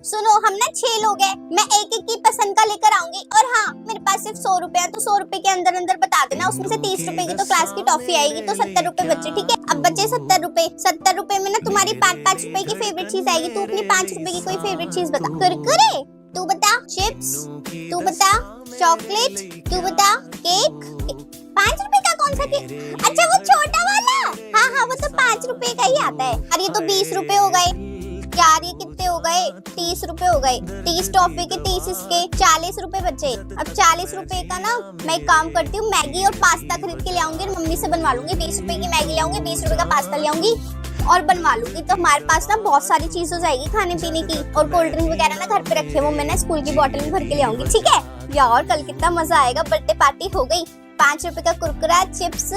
सुनो हम ना 6 लोग हैं, मैं एक एक की पसंद का लेकर आऊंगी। और हाँ, मेरे पास सिर्फ 100 रुपए है, तो 100 रुपए के अंदर अंदर बता देना। उसमें से 30 रुपए की तो क्लास की टॉफी आएगी, तो 70 रुपए बचे। ठीक है, अब बचे 70 रुपए। 70 रुपए में ना तुम्हारी 5-5 रुपए की फेवरेट चीज आएगी। तू अपनी 5 रुपए की कोई फेवरेट चीज बता। कुरकुरे तू बता, चिप्स तू बता, चॉकलेट तू बता, केक 5 रुपए का कौन सा केक? अच्छा वो छोटा वाला। हाँ हाँ, वो तो 5 रुपए का ही आता है। अरे ये तो 20 रुपए हो गए यार। ये कितने हो गए? 30 रुपए हो गए। 30 टॉफी के 30 इसके 40 रुपए बचे। अब 40 रुपए का ना मैं एक काम करती हूँ, मैगी और पास्ता खरीद के ले आऊंगी और मम्मी से बनवा लूंगी। 20 रुपए की मैगी ले आऊंगी, 20 रुपए का पास्ता ले आऊंगी और बनवा लूंगी। तो हमारे पास ना बहुत सारी चीज हो जाएगी खाने पीने की। और कोल्ड ड्रिंक वगैरह ना घर पे रखे, वो मैं ना स्कूल की बोतल में भर के ले आऊंगी। ठीक है यार, कल कितना मजा आएगा। बर्थडे पार्टी हो गई। 5 रुपए का कुरकुरा, चिप्स।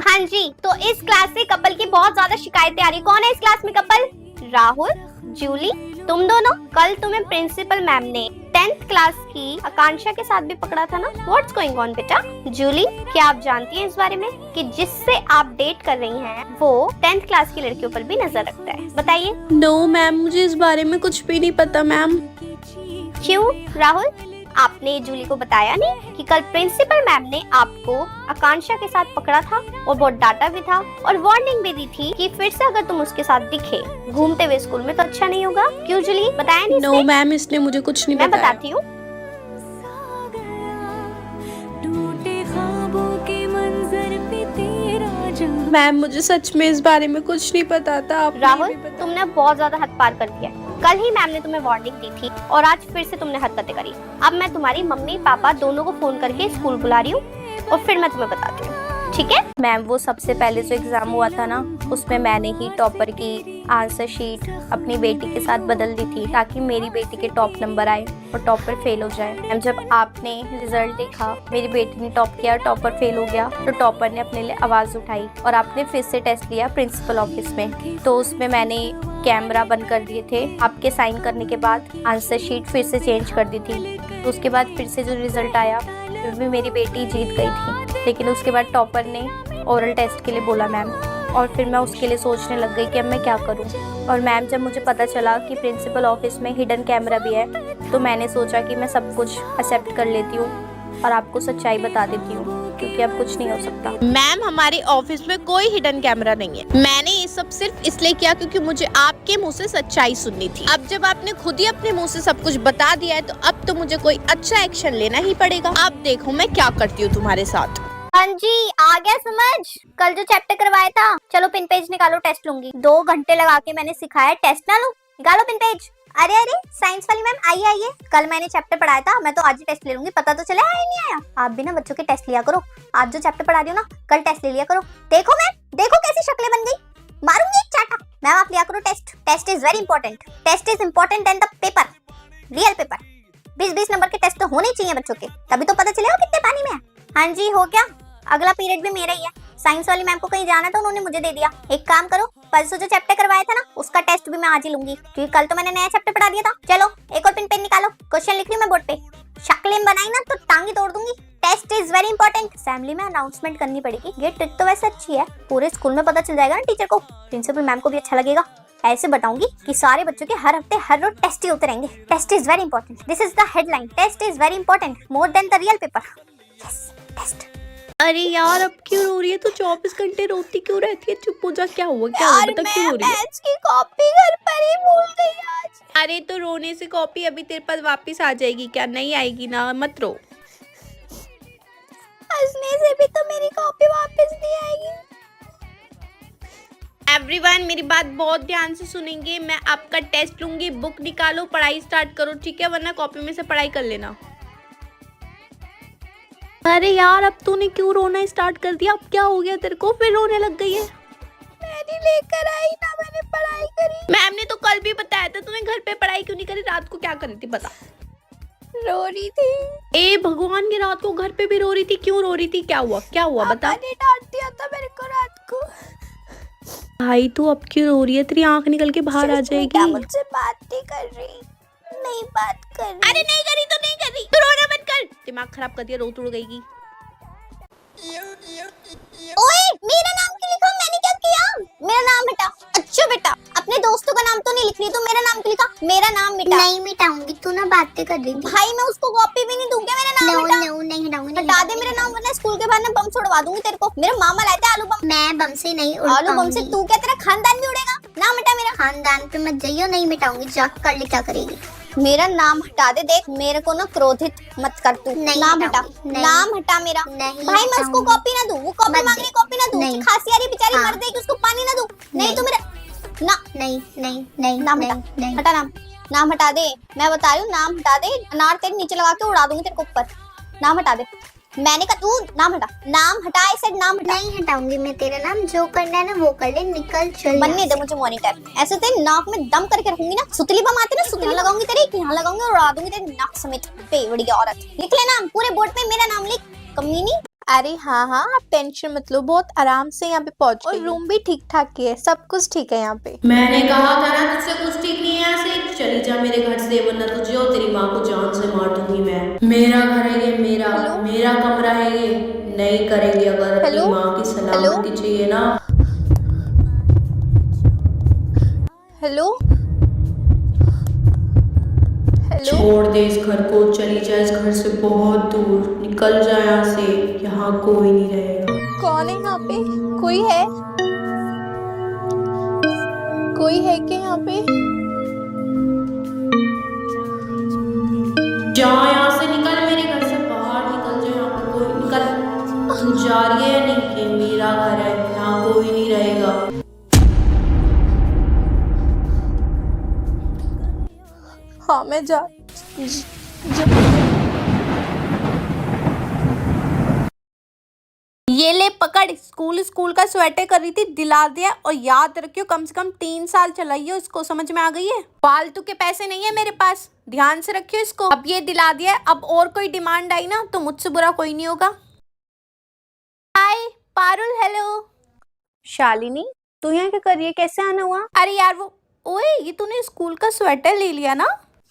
हाँ जी, तो इस क्लास से कपल की बहुत ज्यादा शिकायतें आ रही। कौन है इस क्लास में कपल? राहुल, जूली, तुम दोनों। कल तुम्हें प्रिंसिपल मैम ने 10th क्लास की आकांक्षा के साथ भी पकड़ा था ना। व्हाट्स गोइंग ऑन बेटा? जूली, क्या आप जानती हैं इस बारे में कि जिससे आप डेट कर रही हैं वो 10th क्लास की लड़कियों पर भी नजर रखता है? बताइए। नो मैम, मुझे इस बारे में कुछ भी नहीं पता मैम। क्यों राहुल, आपने जूली को बताया नहीं कि कल प्रिंसिपल मैम ने आपको आकांक्षा के साथ पकड़ा था और बहुत डांटा भी था और वार्निंग भी दी थी कि फिर से अगर तुम उसके साथ दिखे घूमते हुए स्कूल में तो अच्छा नहीं होगा। क्यों जूली, बताया नहीं? नो मैम, इसने मुझे कुछ नहीं बताया। मैं बताया। बताती हूँ। मैम मुझे सच में इस बारे में कुछ नहीं पता था। आपने राहुल, भी बताया। तुमने बहुत ज्यादा हद पार कर दिया है। कल ही मैम ने तुम्हें वार्निंग दी थी और आज फिर से तुमने हरकतें करी। अब मैं तुम्हारी मम्मी पापा दोनों को फोन करके स्कूल बुला रही हूँ और फिर मैं तुम्हें बताती हूँ। ठीक है मैम, वो सबसे पहले जो एग्जाम हुआ था ना, उसमें मैंने ही टॉपर की आंसर शीट अपनी बेटी के साथ बदल दी थी ताकि मेरी बेटी के टॉप नंबर आए और टॉपर फेल हो जाए। मैम, जब आपने रिजल्ट देखा, मेरी बेटी ने टॉप किया, टॉपर फेल हो गया, तो टॉपर ने अपने लिए आवाज उठाई और आपने फिर से टेस्ट लिया प्रिंसिपल ऑफिस में। तो उसमें मैंने कैमरा बंद कर दिए थे। आपके साइन करने के बाद आंसर शीट फिर से चेंज कर दी थी। तो उसके बाद फिर से जो रिजल्ट आया, फिर भी मेरी बेटी जीत गई थी। लेकिन उसके बाद टॉपर ने ओरल टेस्ट के लिए बोला मैम, और फिर मैं उसके लिए सोचने लग गई कि अब मैं क्या करूं। और मैम, जब मुझे पता चला कि प्रिंसिपल ऑफिस में हिडन कैमरा भी है, तो मैंने सोचा कि मैं सब कुछ एक्सेप्ट कर लेती हूँ और आपको सच्चाई बता देती हूँ, क्योंकि अब कुछ नहीं हो सकता। मैम, हमारे ऑफिस में कोई हिडन कैमरा नहीं है। मैंने ये सब सिर्फ इसलिए किया क्योंकि मुझे आपके मुंह से सच्चाई सुननी थी। अब जब आपने खुद ही अपने मुंह से सब कुछ बता दिया है, तो अब तो मुझे कोई अच्छा एक्शन लेना ही पड़ेगा। अब देखो मैं क्या करती हूँ तुम्हारे साथ। हाँ जी, आ गया समझ। कल जो चैप्टर करवाया था, चलो पिन पेज निकालो, टेस्ट लूंगी। 2 घंटे लगा के मैंने सिखाया, टेस्ट ना लूं? निकालो पिन पेज। अरे अरे, साइंस वाली मैम आइए आइए। कल मैंने चैप्टर पढ़ाया था, मैं तो आज ही टेस्ट ले लूंगी। पता तो चला है नहीं आया। आप भी ना बच्चों के टेस्ट लिया करो। आज जो चैप्टर पढ़ा रही हो ना, कल टेस्ट ले लिया करो। देखो मैम, देखो कैसी शक्लें बन गई। मारूंगी एक चाटा। मैम आप लिया करो test. Test is very important. Test is important then the paper, real paper. 20-20 number के टेस्ट तो होने चाहिए बच्चों के, तभी तो पता चलेगा कितने पानी में है। हाँ जी, हो गया। अगला पीरियड भी मेरा ही है। साइंस वाली मैम को कहीं जाना था, उन्होंने मुझे दे दिया। एक काम करो, परसों जो चैप्टर करवाया था ना, उसका टेस्ट भी मैं आज ही लूंगी, क्योंकि कल तो मैंने नया चैप्टर पढ़ा दिया था। चलो एक और पिन पेन निकालो, क्वेश्चन लिख रही हूँ मैं बोर्ड पे। शक्लें बनाई ना तो टांगी तोड़ दूंगी। Test is very important. Assembly में अनाउंसमेंट करनी पड़ेगी। ये ट्रिक तो वैसे अच्छी है, पूरे स्कूल में पता चल जाएगा ना टीचर को, प्रिंसिपल मैम को भी अच्छा लगेगा। ऐसे बताऊंगी कि सारे बच्चों के हर हफ्ते हर रोज टेस्ट ही होते रहेंगे। Test is very important, this is the headline. Test is very important more then the real paper. Yes, test. अरे यार, अब क्यों रो रही है? तो 24 घंटे रोती क्यों रहती है? चुप हो जा। क्या हुआ? क्या हुआ? बता क्यों रो रही है? मैथ्स की कॉपी घर पर ही भूल गई आज। अरे तो रोने से कॉपी अभी तेरे पास वापस आ जाएगी क्या? नहीं आएगी ना, मत रो। हंसने से भी तो मेरी कॉपी वापस नहीं आएगी। एवरीवन, मेरी बात बहुत ध्यान से सुनेंगे। मैं आपका टेस्ट लूंगी, बुक निकालो, पढ़ाई स्टार्ट करो, ठीक है? वरना कॉपी में से पढ़ाई कर लेना। अरे यार, अब तूने क्यों रोना स्टार्ट कर दिया? अब क्या हो गया तेरे को? फिर रोने लग गई है। मैंने लेकर आई ना, मैंने पढ़ाई करी। मैम ने तो कल भी बताया था, तूने घर पे पढ़ाई क्यों नहीं करी? रात को क्या कर रही थी बता? रो रही थी। ए भगवान, की रात को घर पे भी रो रही थी? क्यों रो रही थी? क्या हुआ? क्या हुआ बता। मैंने डांट दिया था मेरे को रात को। भाई तू अब क्यों रो रही है? तेरी आंख निकल के बाहर आ जाएगी। मुझसे बात नहीं कर रही, नहीं बात कर रही। अरे नहीं करी तो नहीं करी, तो रोना मत कर। दिमाग खराब कर दिया, रो तुड़ गई। ओए, मेरा नाम क्यों लिखा? मैंने क्या किया? मेरा नाम हटा। अच्छा बेटा, अपने दोस्तों का नाम तो नहीं लिखनी। बातें कर रही थी। भाई मैं उसको कॉपी भी नहीं दूंगी, मेरा नाम नो हटा। नो नहीं हटाऊंगी, नहीं हटा दे मेरा नाम, वरना स्कूल के बाहर ना बम छोड़वा दूंगी तेरे को। मेरा मामा लाता है आलू बम। मैं बम से नहीं आलू बम से उड़ाऊंगी। तू क्या, तेरा खानदान भी उड़ेगा। नाम हटा मेरा। खानदान पे मत जाइयो, नहीं मिटाऊंगी, जाके कर ले क्या करेगी। मेरा नाम हटा दे। देख मेरे को ना क्रोधित मत कर तू। नहीं नाम हटा, हटाऊंगी, नहीं। नाम हटा मेरा। नहीं भाई मैं उसको हटाऊंगी। कॉपी ना दूं, वो कॉपी मत मांग दे। रही, कॉपी ना दूं। नहीं। खांसी आ रही बेचारी, हाँ। मर देगी, उसको पानी ना दूं। नहीं नहीं। तो मेरा ना नहीं नहीं नहीं नाम नहीं हटा, नहीं। हटा नाम। नाम हटा दे, मैं बता रही हूँ, नाम हटा दे। अनार तेरे नीचे लगा के उड़ा दूंगी तेरे को ऊपर। नाम हटा दे। मैंने कहा तू नाम हटा, नाम हटा। आई सेड नाम हटा। नहीं हटाऊंगी मैं तेरा नाम, जो करना है ना वो कर ले, निकल चल। बनने दे मुझे मॉनिटर। ऐसे तेरे नाक में दम करके रखूंगी ना, सुतली बम आती ना, सुतली लगाऊंगी तेरे, कि यहाँ लगाऊंगी और उड़ा दूंगी तेरे नाक समेत। बेवड़ी औरत। लिख ले नाम, पूरे बोर्ड पे मेरा नाम लिख, कमीनी। अरे हाँ हाँ, आप टेंशन मत लो, बहुत आराम से यहाँ पे पहुंच गई। और रूम भी ठीक ठाक ही है, सब कुछ ठीक है यहाँ पे। मैंने कहा था ना तुझसे कुछ ठीक नहीं है, यहाँ से चली जा मेरे घर से, वरना तुझे और तेरी माँ को जान से मार दूंगी मैं। मेरा घर है ये, मेरा कमरा है ये। नहीं करेंगे अगर अपनी हेलो? माँ की सलामती चाहिए ना। हेलो हेलो, छोड़ दे इस घर को, चली जा इस घर से बहुत दूर, निकल जा यहाँ से, यहाँ कोई नहीं रहेगा। कौन है यहाँ पे? कोई है? कोई है क्या यहाँ पे? जा यहाँ से, निकल मेरे घर से बाहर, निकल जा, यहाँ पे कोई निकल। तू जा रही है? नहीं, ये मेरा घर है, यहाँ कोई नहीं रहेगा। हाँ मैं जा ये ले पकड़। स्कूल का स्वेटर कर रही थी, दिला दिया। और याद रखियो कम से कम 3 साल चलाइयो इसको, समझ में आ गई है? फालतू के पैसे नहीं है मेरे पास, ध्यान से रखियो इसको। अब ये दिला दिया, अब और कोई डिमांड आई ना तो मुझसे बुरा कोई नहीं होगा। हाय पारुल। हेलो शालिनी, तू यहाँ क्या कर रही है? कैसे आना हुआ? अरे यार वो, ओए ये तूने स्कूल का स्वेटर ले लिया ना?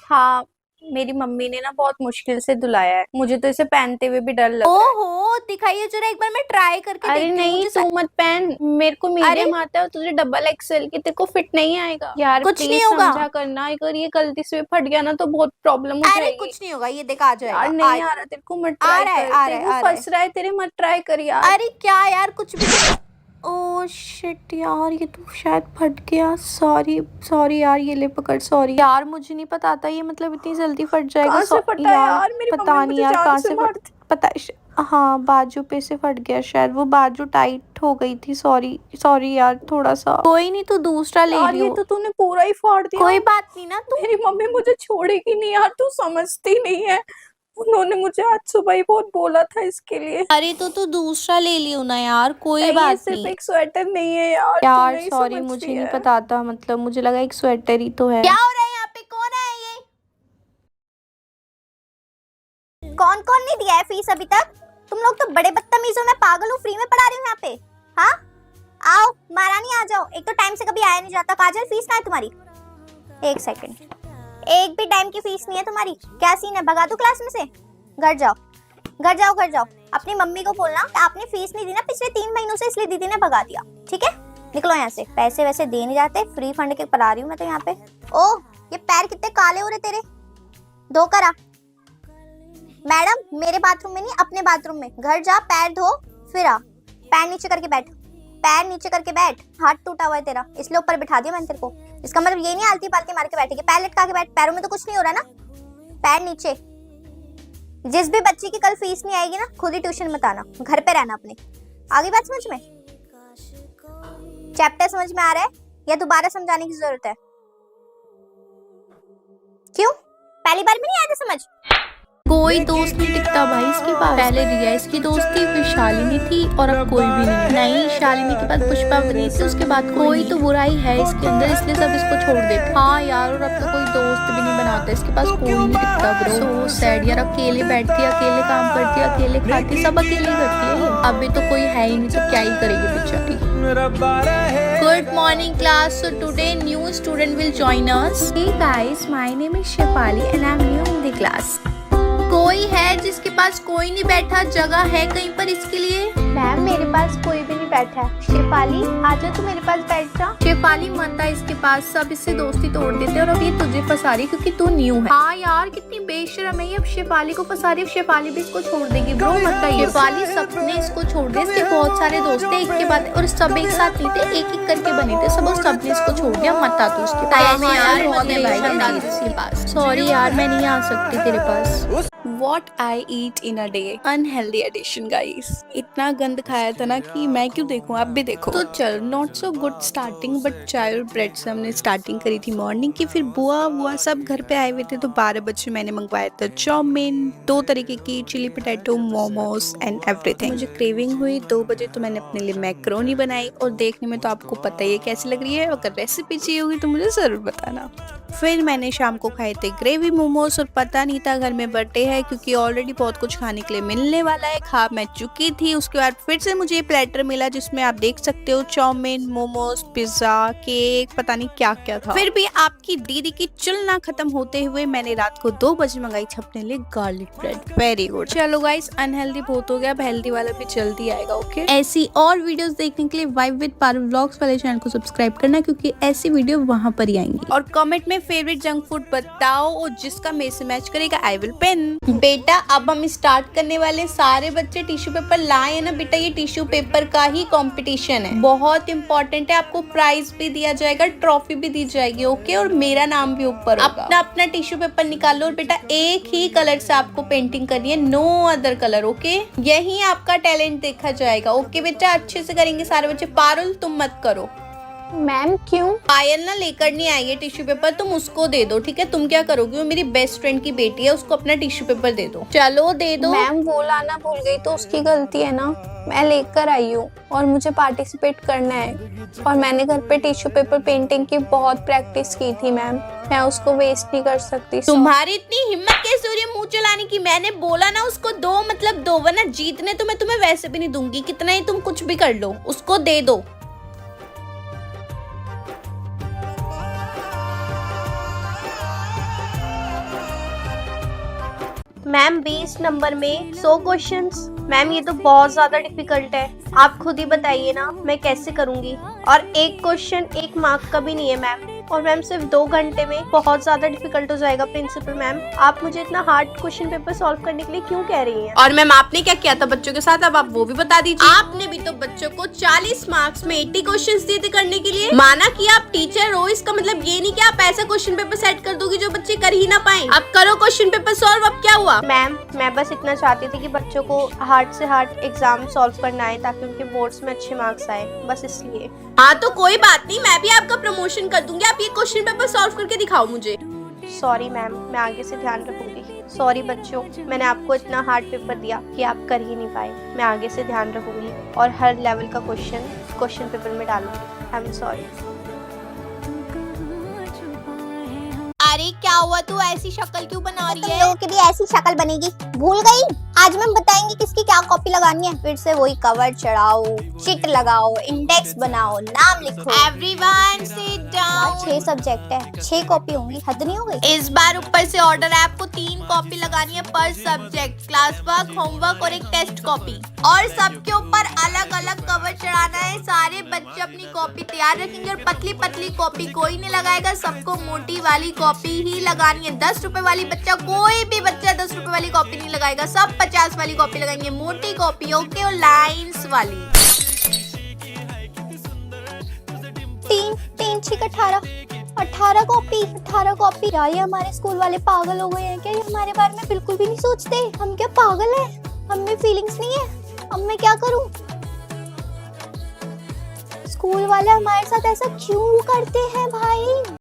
हाँ, मेरी मम्मी ने ना बहुत मुश्किल से धुलाया है, मुझे तो इसे पहनते हुए भी डर लग रहा है। ओहो, दिखाइए जरा एक बार, मैं ट्राई करके अरे देखती हूँ। नहीं, मुझे तू मत पहन, मेरे को मीडियम आता है, तुझे डबल एक्सेल की, तेरे को फिट नहीं आएगा यार। कुछ प्लीज नहीं होगा। समझा करना, अगर ये गलती से फट गया ना तो बहुत प्रॉब्लम हो अरे जाएगी। कुछ नहीं होगा, ये देख आ जाएगा। यार नहीं आ रहा तेरे को, मत आ ट्राई रहा है, कर। आ रहा तेरे है, को आ रहा है। फंस रहा है तेरे, मत ट्राई कर यार। अरे क्या यार, कुछ भी। ओह शिट यार, ये तो शायद फट गया। सॉरी यार, ये ले पकड़। सॉरी यार, मुझे नहीं पता था ये मतलब इतनी जल्दी फट जाएगा। कहाँ से फटा यार? मेरी पता मम्मी नहीं मुझे यार जान कहाँ से से मारती। पता हाँ, बाजू पे से फट गया शायद, वो बाजू टाइट हो गई थी। सॉरी यार, थोड़ा सा। कोई नहीं, तू दूसरा ले यार ये लियो। तो तूने पूरा ही फाड़ दिया। कोई बात नहीं ना, तू मेरी मम्मी मुझे छोड़ेगी नहीं यार, तू समझती नहीं है। उन्होंने मुझे आज सुबह ही बहुत बोला था इसके लिए। अरे तो तू दूसरा ले लियो ना यार, कोई ये बात सिर्फ नहीं। एक स्वेटर नहीं है यार, तू यार नहीं सॉरी, समझती मुझे नहीं है। पता था, मतलब मुझे लगा एक स्वेटर ही तो है। क्या हो रहा है यहाँ पे? कौन है ये? कौन कौन नहीं दिया है फीस अभी तक? तुम लोग तो बड़े बदतमीज हो। मैं पागल हूँ, फ्री में पढ़ा रही हूँ यहाँ पे। हाँ आओ, महारानी आ जाओ। एक तो टाइम से कभी आया नहीं जाता। काजल फीस कहाँ है तुम्हारी? एक सेकंड, एक भी टाइम की फीस नहीं है तुम्हारी। क्या सीन है? भगा दो क्लास में से। घर जाओ, घर जाओ, घर जाओ। अपनी मम्मी को बोलना आपने फीस नहीं दी ना पिछले 3 महीनों से, इसलिए दीदी ने भगा दिया। ठीक है, निकलो यहाँ से। पैसे वैसे दे नहीं जाते, फ्री फंड के पढ़ा रही हूँ मैं तो यहाँ पे। ओह, ये पैर कितने काले हो रहे तेरे, धो कर आ। मैडम मेरे बाथरूम में नहीं, अपने बाथरूम में। घर जा, पैर धो, फिर आ। पैर नीचे करके बैठ, पैर नीचे करके बैठ। हाथ टूटा हुआ है तेरा, इसलिए ऊपर बिठा दिया मैंने तेरे को। इसका मतलब ये नहीं आलती पालती मार के बैठेगी। पैर लटका के बैठ, पैरों में तो कुछ नहीं हो रहा ना। पैर नीचे। जिस भी बच्चे की कल फीस नहीं आएगी ना, खुद ही ट्यूशन मत आना, घर पे रहना अपने। आगे बात समझ में? चैप्टर समझ में आ रहा है या दोबारा समझाने की जरूरत है? क्यों, पहली बार में नहीं आया था समझ? कोई दोस्त नहीं टिकता भाई इसके पास। पहले रिया इसकी दोस्त थी, फिर शालिनी थी, और अब कोई भी नहीं। नहीं, शालिनी के बाद पुष्पा बनी थी, उसके बाद कोई तो बुराई है इसके अंदर, इसलिए सब इसको छोड़ देते। हाँ यार, और अब तो कोई दोस्त भी नहीं बनाता, इसके पास कोई नहीं टिकता ब्रो। सो सैड यार, अकेले बैठती, अकेले काम करती, अकेले खाती, सब अकेले करती है ये। अभी तो कोई है ही नहीं, तो क्या ही करेगी बेचारी। Good morning class. So today new student will join us. Hey guys, my name is Shefali and I'm new in the class. कोई है जिसके पास कोई नहीं बैठा? जगह है कहीं पर इसके लिए? मैम मेरे पास कोई भी नहीं बैठा है। शेफाली आजा, तू मेरे पास बैठ जा। शेफाली मत आ इसके पास, सब इससे दोस्ती तोड़ देते हैं और अब ये तुझे फंसा रही क्योंकि तू न्यू है। हाँ यार कितनी बेशरम है ये, अब शेफाली को फंसा रही है। शेफाली भी इसको छोड़ देगी। ब्रो मत आइए। शेफाली सबने इसको छोड़ दिया, इसके बहुत सारे दोस्त थे एक के बाद, और सब एक साथ नहीं थे, एक एक करके बने थे सब, और सबने इसको छोड़ दिया। मत आ तू इसके पास। सॉरी यार मैं नहीं आ सकती तेरे पास। What I eat in a day, unhealthy addition guys। इतना गंद खाया था ना कि मैं क्यों देखूं, आप भी देखो। तो चल not so good starting, but चाय और ब्रेड से हमने स्टार्टिंग करी थी मॉर्निंग की। फिर बुआ सब घर पे आए हुए थे, तो 12 बजे मैंने मंगवाया था चाउमीन, 2 तरीके की, chilli potato, momos and everything. मुझे क्रेविंग हुई 2 बजे, तो मैंने अपने लिए मैक्रोनी बनाई, और देखने में तो आपको पता ही है कैसी लग रही है। अगर रेसिपी चाहिए होगी तो मुझे जरूर बताना। फिर मैंने शाम को खाए थे ग्रेवी मोमोज, और पता नहीं था घर में बर्थडे है, क्योंकि ऑलरेडी बहुत कुछ खाने के लिए मिलने वाला है। खा मैं चुकी थी। उसके बाद फिर से मुझे ये प्लेटर मिला जिसमें आप देख सकते हो चाउमीन, मोमोज, पिज्जा, केक, पता नहीं क्या क्या था। फिर भी आपकी दीदी की चुल ना खत्म होते हुए मैंने रात को 2 बजे मंगाई थी अपने लिए गार्लिक ब्रेड। Very good. चलो गाइस अनहेल्दी बहुत हो गया, अब हेल्दी वाला भी जल्दी आएगा। ओके, ऐसी और वीडियोस देखने के लिए वाइब विद पारुल व्लॉग्स वाले चैनल को सब्सक्राइब करना, क्योंकि ऐसी वीडियो वहां पर ही आएंगी। और कमेंट में फेवरेट जंक फूड बताओ, और जिसका मेरे से मैच करेगा आई विल पिन। बेटा अब हम स्टार्ट करने वाले। सारे बच्चे टिश्यू पेपर लाए हैं ना बेटा, ये टिश्यू पेपर का ही कंपटीशन है, बहुत इंपॉर्टेंट है। आपको प्राइज भी दिया जाएगा, ट्रॉफी भी दी जाएगी। ओके, और मेरा नाम भी ऊपर होगा। अपना टिश्यू पेपर निकालो, और बेटा एक ही कलर से आपको पेंटिंग करनी है, नो अदर कलर। ओके, यही आपका टैलेंट देखा जाएगा। ओके बेटा, अच्छे से करेंगे सारे बच्चे। पारुल तुम मत करो। मैम क्यों? पायल ना लेकर नहीं आई है टिश्यू पेपर, तुम उसको दे दो। ठीक है, तुम क्या करोगी? वो मेरी बेस्ट फ्रेंड की बेटी है, उसको अपना टिश्यू पेपर दे दो। चलो दे दो। मैम वो लाना भूल गई तो उसकी गलती है ना, मैं लेकर आई हूँ और मुझे पार्टिसिपेट करना है। और मैंने घर पे टिश्यू पेपर पेंटिंग की बहुत प्रैक्टिस की थी मैम, मैं उसको वेस्ट नहीं कर सकती। तुम्हारी इतनी हिम्मत कैसे हो रही है मुंह चलाने की? मैंने बोला ना उसको दो मतलब दो, वरना जीतने तो मैं तुम्हें वैसे भी नहीं दूंगी, कितना ही तुम कुछ भी कर लो, उसको दे दो। मैम 20 नंबर में 100 क्वेश्चंस। मैम ये तो बहुत ज्यादा डिफिकल्ट है, आप खुद ही बताइए ना मैं कैसे करूंगी। और एक क्वेश्चन 1 मार्क का भी नहीं है मैम, और मैम सिर्फ 2 घंटे में बहुत ज्यादा डिफिकल्ट हो जाएगा। प्रिंसिपल मैम आप मुझे इतना हार्ड क्वेश्चन पेपर सॉल्व करने के लिए क्यों कह रही हैं? और मैम आपने क्या किया था बच्चों के साथ, अब आप वो भी बता दीजिए। आपने भी तो बच्चों को 40 मार्क्स में 80 क्वेश्चंस दिए थे करने के लिए। माना कि आप टीचर हो, इसका मतलब ये नहीं कि आप ऐसा क्वेश्चन पेपर सेट कर दोगे जो बच्चे कर ही ना पाए। अब करो क्वेश्चन पेपर सॉल्व। अब क्या हुआ? मैम मैं बस इतना चाहती थी कि बच्चों को हार्ड से हार्ड एग्जाम सॉल्व करना है, ताकि उनके बोर्ड्स में अच्छे मार्क्स आए, बस इसलिए। हाँ तो कोई बात नहीं, मैं भी आपका प्रमोशन कर दूंगी। आप ये क्वेश्चन पेपर सॉल्व करके दिखाओ मुझे। सॉरी मैम, मैं आगे से ध्यान रखूंगी। सॉरी बच्चों, मैंने आपको इतना हार्ड पेपर दिया कि आप कर ही नहीं पाए। मैं आगे से ध्यान रखूंगी और हर लेवल का क्वेश्चन पेपर में डालूंगी। I am sorry. अरे क्या हुआ, तू ऐसी शक्ल क्यों बना रही तुम है? लोगों की भी ऐसी शक्ल बनेगी, भूल गई? आज मैम बताएंगे किसकी क्या कॉपी लगानी है। फिर से वही कवर चढ़ाओ, चिट लगाओ, इंडेक्स बनाओ, नाम लिखो। Everyone sit down. 6 सब्जेक्ट है, 6 कॉपी होंगी, हद नहीं हो गई? इस बार ऊपर से ऑर्डर है, आपको 3 कॉपी लगानी है पर सब्जेक्ट, क्लास वर्क, होमवर्क और एक टेस्ट कॉपी, और सबके ऊपर अलग अलग कवर चढ़ाना है। सारे बच्चे अपनी कॉपी तैयार रखेंगे, और पतली पतली कॉपी कोई नहीं लगाएगा, सबको मोटी वाली कॉपी ही लगानी है। 10 रुपए वाली बच्चा, कोई भी बच्चा 10 रुपए वाली कॉपी नहीं लगाएगा, सब 50 वाली कॉपी लगाएंगे, मोटी कॉपी। ओके, और लाइंस वाली। 3 6 18 कॉपी। 18 कॉपी। यार ये हमारे स्कूल वाले पागल हो गए हैं क्या? ये हमारे बारे में बिल्कुल भी नहीं सोचते। हम क्या पागल हैं? हम में फीलिंग्स नहीं है? अब मैं क्या करूं? स्कूल वाले हमारे साथ ऐसा क्यों करते हैं भाई?